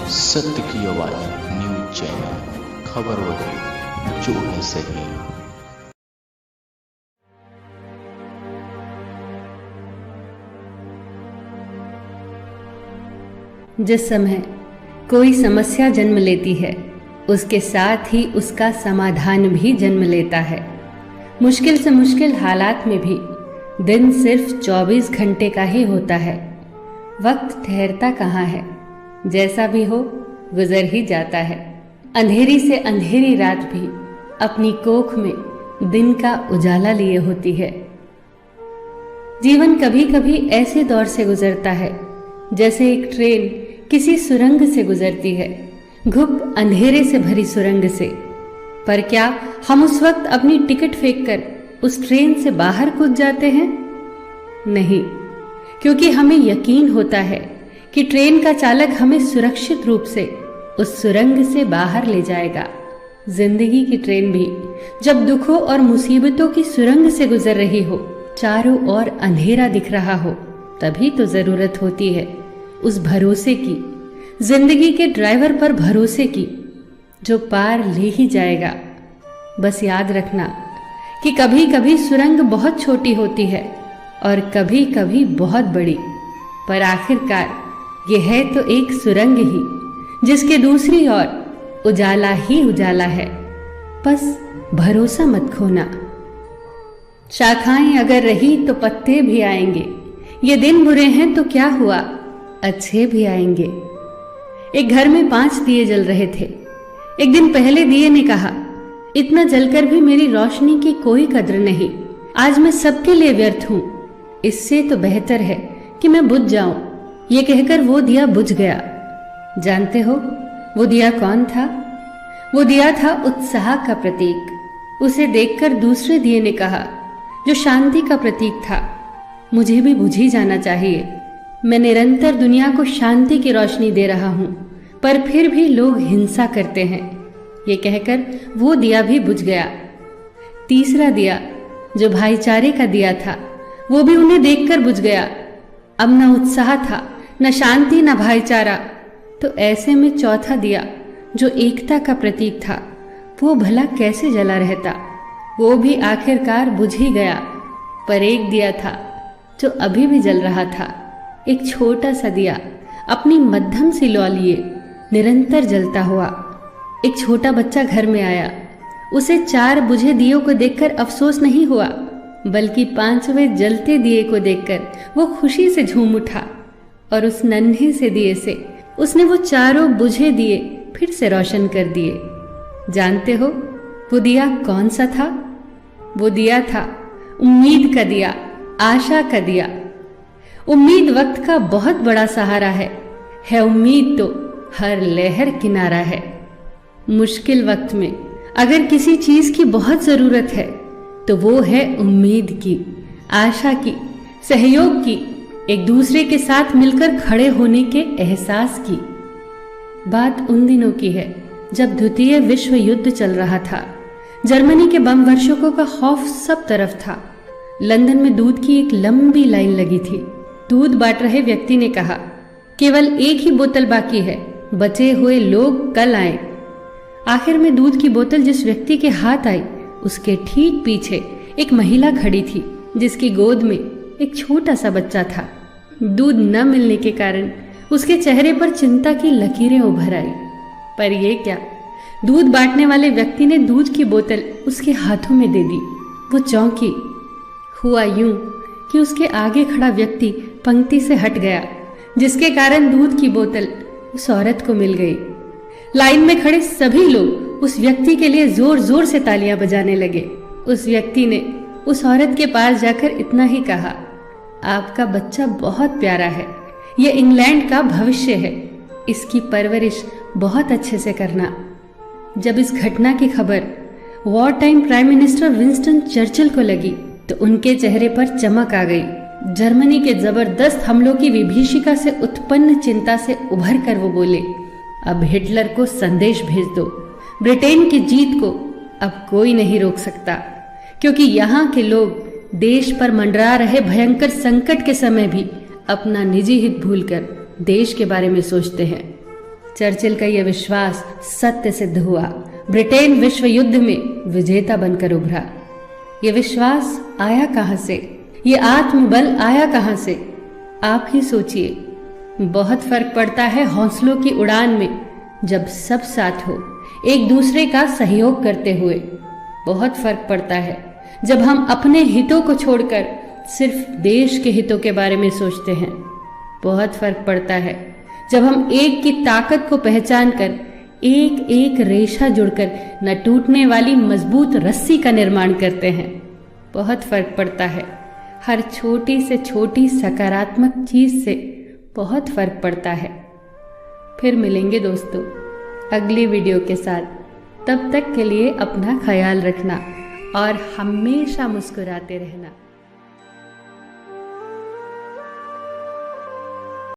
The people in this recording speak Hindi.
सत्य की आवाज न्यूज चैनल, खबर वही जो है सही। जिस समय कोई समस्या जन्म लेती है, उसके साथ ही उसका समाधान भी जन्म लेता है। मुश्किल से मुश्किल हालात में भी दिन सिर्फ 24 घंटे का ही होता है। वक्त ठहरता कहाँ है, जैसा भी हो गुजर ही जाता है। अंधेरी से अंधेरी रात भी अपनी कोख में दिन का उजाला लिए होती है। जीवन कभी कभी ऐसे दौर से गुजरता है जैसे एक ट्रेन किसी सुरंग से गुजरती है, घुप अंधेरे से भरी सुरंग से। पर क्या हम उस वक्त अपनी टिकट फेंककर उस ट्रेन से बाहर कूद जाते हैं? नहीं, क्योंकि हमें यकीन होता है कि ट्रेन का चालक हमें सुरक्षित रूप से उस सुरंग से बाहर ले जाएगा। जिंदगी की ट्रेन भी जब दुखों और मुसीबतों की सुरंग से गुजर रही हो, चारों ओर अंधेरा दिख रहा हो, तभी तो जरूरत होती है उस भरोसे की, जिंदगी के ड्राइवर पर भरोसे की, जो पार ले ही जाएगा। बस याद रखना कि कभी कभी सुरंग बहुत छोटी होती है और कभी कभी बहुत बड़ी, पर आखिरकार यह है तो एक सुरंग ही जिसके दूसरी ओर उजाला ही उजाला है। बस भरोसा मत खोना। शाखाएं अगर रही तो पत्ते भी आएंगे, ये दिन बुरे हैं तो क्या हुआ, अच्छे भी आएंगे। एक घर में 5 दिए जल रहे थे। एक दिन पहले दिए ने कहा, इतना जलकर भी मेरी रोशनी की कोई कद्र नहीं, आज मैं सबके लिए व्यर्थ हूं। इससे तो बेहतर है कि मैं बुझ जाऊं। ये कहकर वो दिया बुझ गया। जानते हो वो दिया कौन था? वो दिया था उत्साह का प्रतीक। उसे देखकर दूसरे दिए ने कहा, जो शांति का प्रतीक था, मुझे भी बुझ ही जाना चाहिए। मैं निरंतर दुनिया को शांति की रोशनी दे रहा हूं, पर फिर भी लोग हिंसा करते हैं। ये कहकर वो दिया भी बुझ गया। तीसरा दिया, जो भाईचारे का दिया था, वो भी उन्हें देखकर बुझ गया। अब न उत्साह था, न शांति, न भाईचारा। तो ऐसे में चौथा दिया, जो एकता का प्रतीक था, वो भला कैसे जला रहता? वो भी आखिरकार बुझ ही गया। पर एक दिया था जो अभी भी जल रहा था, एक छोटा सा दिया, अपनी मध्यम सी लौ लिए निरंतर जलता हुआ। एक छोटा बच्चा घर में आया। उसे 4 बुझे दियों को देखकर अफसोस नहीं हुआ, बल्कि 5वें जलते दिए को देखकर वो खुशी से झूम उठा और उस नन्हे से दिए से उसने वो 4 बुझे दिए फिर से रोशन कर दिए। जानते हो वो दिया कौन सा था? वो दिया था उम्मीद का दिया, आशा का दिया। उम्मीद वक्त का बहुत बड़ा सहारा है उम्मीद तो हर लहर किनारा है। मुश्किल वक्त में अगर किसी चीज की बहुत जरूरत है तो वो है उम्मीद की, आशा की, सहयोग की, एक दूसरे के साथ मिलकर खड़े होने के एहसास की। बात उन दिनों की है जब द्वितीय विश्व युद्ध चल रहा था। जर्मनी के बम वर्षकों का खौफ सब तरफ था। लंदन में दूध की एक लंबी लाइन लगी थी। दूध बांट रहे व्यक्ति ने कहा, केवल एक ही बोतल बाकी है, बचे हुए लोग कल आए। आखिर में दूध की बोतल जिस व्यक्ति के हाथ आई, उसके ठीक पीछे एक महिला खड़ी थी, जिसकी गोद में एक छोटा सा बच्चा था। दूध न मिलने के कारण उसके चेहरे पर चिंता की लकीरें उभर आई। पर ये क्या, दूध बांटने वाले व्यक्ति ने दूध की बोतल उसके हाथों में दे दी। वो चौंकी। हुआ यूं कि उसके आगे खड़ा व्यक्ति पंक्ति से हट गया, जिसके कारण दूध की बोतल उस औरत को मिल गई। लाइन में खड़े सभी लोग उस व्यक्ति के लिए जोर जोर से तालियां बजाने लगे। उस व्यक्ति ने उस औरत के पास जाकर इतना ही कहा, आपका बच्चा बहुत प्यारा है, ये इंग्लैंड का भविष्य है, इसकी परवरिश बहुत अच्छे से करना। जब इस घटना की खबर war time prime minister Winston Churchill को लगी तो उनके चेहरे पर चमक आ गई। जर्मनी के जबरदस्त हमलों की विभीषिका से उत्पन्न चिंता से उभर कर वो बोले, अब हिटलर को संदेश भेज दो। ब्रिटेन की जीत को अब कोई नहीं रोक सकता, क्योंकि यहाँ के लोग देश पर मंडरा रहे भयंकर संकट के समय भी अपना निजी हित भूलकर देश के बारे में सोचते हैं। चर्चिल का यह विश्वास सत्य सिद्ध हुआ। ब्रिटेन विश्व युद्ध में विजेता बनकर उभरा। ये विश्वास आया कहां से? ये आत्मबल आया कहां से? आप ही सोचिए। बहुत फर्क पड़ता है हौसलों की उड़ान में, जब सब साथ हो, एक दूसरे का सहयोग करते हुए। बहुत फर्क पड़ता है जब हम अपने हितों को छोड़कर सिर्फ देश के हितों के बारे में सोचते हैं। बहुत फर्क पड़ता है जब हम एक की ताकत को पहचान कर एक एक रेशा जुड़कर न टूटने वाली मजबूत रस्सी का निर्माण करते हैं। बहुत फर्क पड़ता है, हर छोटी से छोटी सकारात्मक चीज से बहुत फर्क पड़ता है। फिर मिलेंगे दोस्तों अगली वीडियो के साथ। तब तक के लिए अपना ख्याल रखना और हमेशा मुस्कुराते रहना।